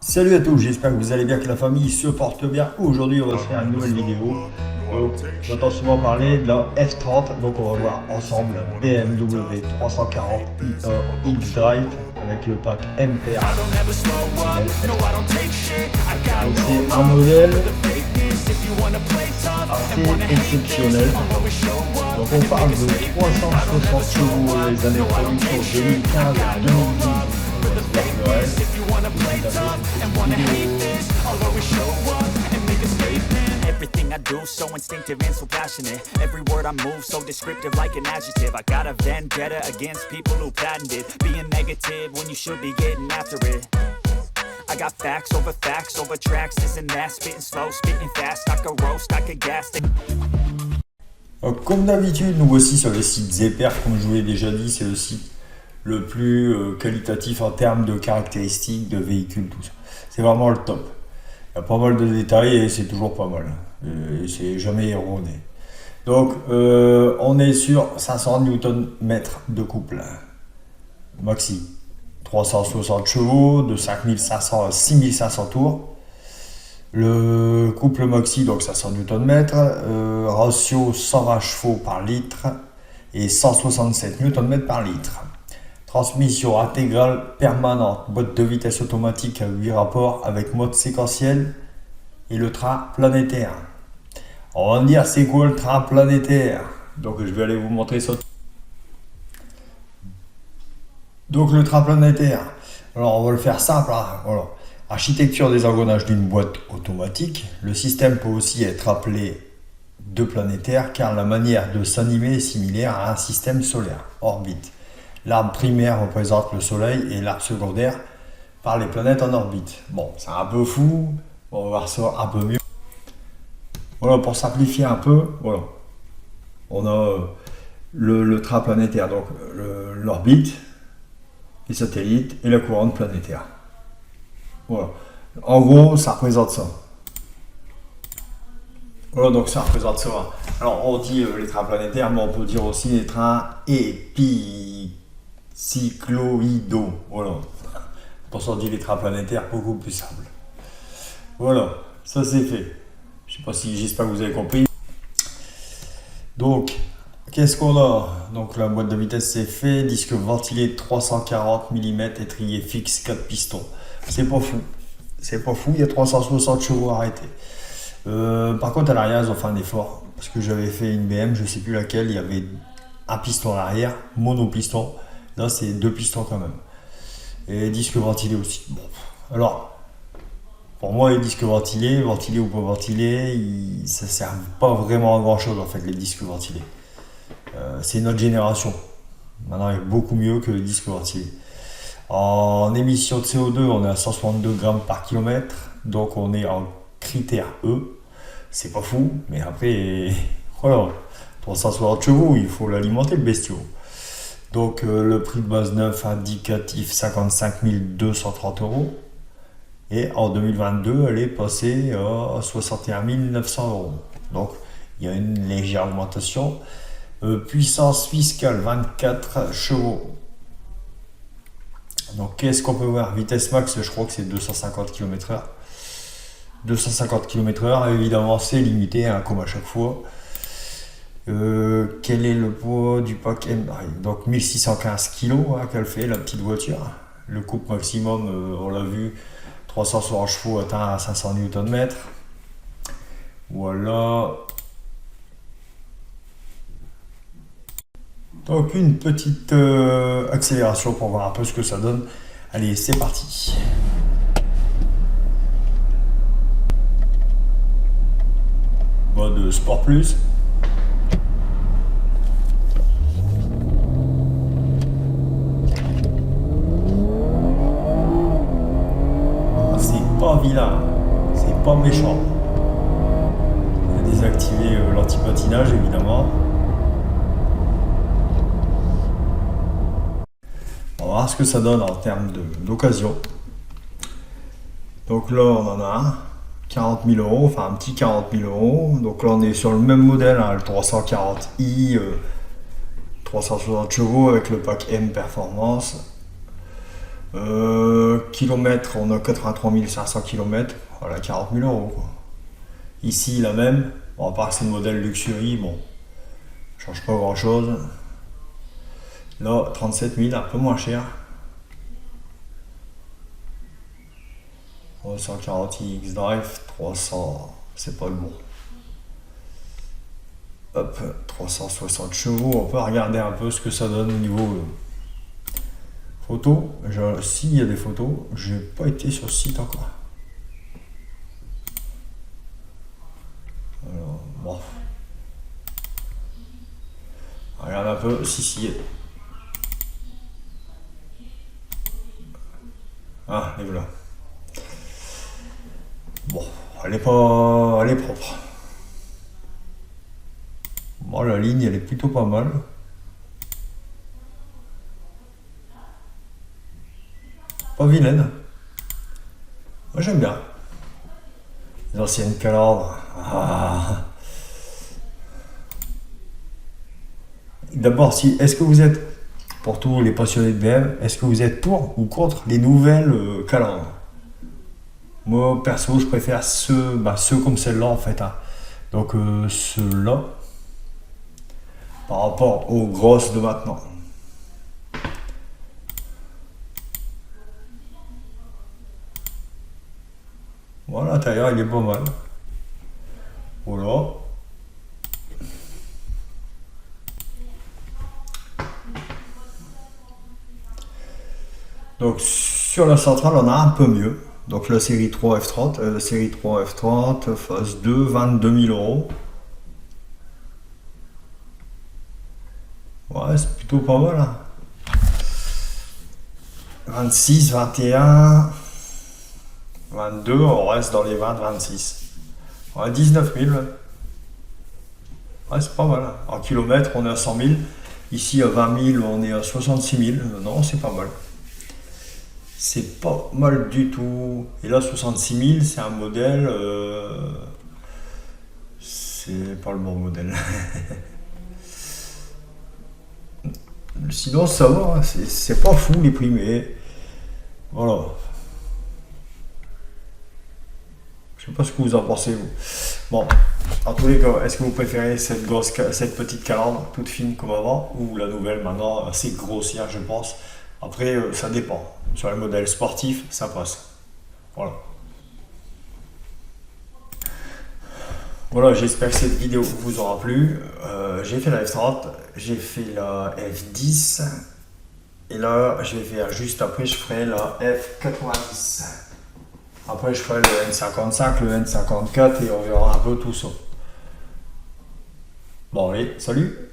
Salut à tous, j'espère que vous allez bien, que la famille se porte bien. Aujourd'hui, on va se faire une nouvelle vidéo. Donc, j'entends souvent parler de la F30, donc on va voir ensemble la BMW 340 X-Drive avec le pack MPR. Donc c'est un modèle assez exceptionnel. Donc on parle de 360 chevaux les années de production 2015 à 2012. Everything I do, so instinctive and so passionate. Every word I move, so descriptive like an adjective. I got a vendetta against people who patented being negative when you should be getting after it. I got facts over tracks, this and that. Spitting slow, spitting fast, I could roast, I could gas. Donc, comme d'habitude, nous voici sur le site Zeperf. Comme je vous l'ai déjà dit, c'est le site le plus qualitatif en termes de caractéristiques, de véhicules, tout ça. C'est vraiment le top. Il y a pas mal de détails et c'est toujours pas mal. Et c'est jamais erroné. Donc, on est sur 500 Nm de couple. Maxi. 360 chevaux, de 5500 à 6500 tours. Le couple maxi, donc 500 Nm, ratio 120 chevaux par litre et 167 Nm par litre. Transmission intégrale permanente, boîte de vitesse automatique à 8 rapports avec mode séquentiel et le train planétaire. On va me dire c'est quoi le train planétaire? Donc je vais aller vous montrer ça. Donc le train planétaire, alors on va le faire simple, hein. Voilà. Architecture des engrenages d'une boîte automatique. Le système peut aussi être appelé de planétaire car la manière de s'animer est similaire à un système solaire, orbite. L'arbre primaire représente le soleil et l'arbre secondaire par les planètes en orbite. Bon, c'est un peu fou, on va voir ça un peu mieux. Voilà, pour simplifier un peu, voilà. On a le train planétaire, donc l'orbite, les satellites et la couronne planétaire. Voilà. En gros, ça représente ça. Voilà, donc ça représente ça. Alors, on dit les trains planétaires, mais on peut dire aussi les trains épicycloïdaux. Voilà. Pour ça, on dit les trains planétaires, beaucoup plus simple. Voilà, ça c'est fait. J'espère que vous avez compris. Donc, qu'est-ce qu'on a? Donc, la boîte de vitesse c'est fait. Disque ventilé 340 mm, étrier fixe, 4 pistons. C'est pas fou. C'est pas fou, il y a 360 chevaux arrêtés. Par contre, à l'arrière, ils ont fait un effort. Parce que j'avais fait une BM, je sais plus laquelle, il y avait un piston à l'arrière, monopiston. Là, c'est 2 pistons quand même. Et disque ventilé aussi. Bon. Alors, pour moi, les disques ventilés ou pas ventilés, ça ne sert pas vraiment à grand chose en fait, les disques ventilés. C'est notre génération. Maintenant, il est beaucoup mieux que les disques ventilés. En émission de CO2, on est à 162 grammes par kilomètre, donc on est en critère E. C'est pas fou, mais après, voilà, 360 chevaux, il faut l'alimenter le bestiau. Donc le prix de base neuf indicatif 55 230 €. Et en 2022, elle est passée à 61 900 €. Donc il y a une légère augmentation. Puissance fiscale 24 chevaux. Donc qu'est-ce qu'on peut voir? Vitesse max, je crois que c'est 250 km/h. 250 km/h, évidemment c'est limité, hein, comme à chaque fois. Quel est le poids du pack M? Donc 1615 kg hein, qu'elle fait la petite voiture. Le couple maximum, on l'a vu, 360 chevaux atteint à 500 Nm. Voilà. Donc une petite accélération pour voir un peu ce que ça donne. Allez, c'est parti. Mode Sport Plus. C'est pas vilain, c'est pas méchant. On a désactivé l'anti-patinage évidemment. On va voir ce que ça donne en termes d'occasion. Donc là, on en a un, 40 000 €, enfin un petit 40 000 €. Donc là, on est sur le même modèle, hein, le 340i, 360 chevaux avec le pack M Performance. Kilomètres, on a 83 500 km, voilà 40 000 euros quoi. Ici la même, bon, à part que c'est le modèle Luxury, bon, change pas grand chose. Là 37 000, un peu moins cher. 140 iX Drive, 300, c'est pas le bon. Hop, 360 chevaux, on peut regarder un peu ce que ça donne au niveau photos. S'il y a des photos, j'ai pas été sur le site encore. Alors, bon. Regarde un peu, si. Ah, les voilà. Bon, elle est propre. Bon, la ligne, elle est plutôt pas mal. Pas vilaine. Moi, j'aime bien. Les anciennes calandres. Ah. D'abord, est-ce que vous êtes, pour tous les passionnés de BM, est-ce que vous êtes pour ou contre les nouvelles calandres? Moi, perso, je préfère ceux comme celle-là, en fait. Hein. Donc, ceux-là, par rapport aux grosses de maintenant. Voilà, l'intérieur, il est pas mal. Voilà. Donc, sur la centrale, on a un peu mieux. Donc, la série 3 F30, phase 2, 22 000 euros. Ouais, c'est plutôt pas mal. Hein. 26, 21, 22, on reste dans les 20, 26. Ouais, 19 000. Ouais, c'est pas mal. Hein. En kilomètres, on est à 100 000. Ici, à 20 000, on est à 66 000. Non, c'est pas mal. C'est pas mal du tout. Et là, 66 000, c'est un modèle. C'est pas le bon modèle. Sinon, ça va. Hein. C'est pas fou les prix, mais voilà. Je sais pas ce que vous en pensez, vous. Bon, en tous les cas, est-ce que vous préférez cette petite calandre toute fine comme avant ou la nouvelle maintenant assez grossière, je pense. Après, ça dépend. Sur les modèles sportifs, ça passe. Voilà. Voilà, j'espère que cette vidéo vous aura plu. J'ai fait la F30, j'ai fait la F10. Et là, je vais faire juste après, je ferai la F90. Après, je ferai le N55, le N54 et on verra un peu tout ça. Bon, allez, salut!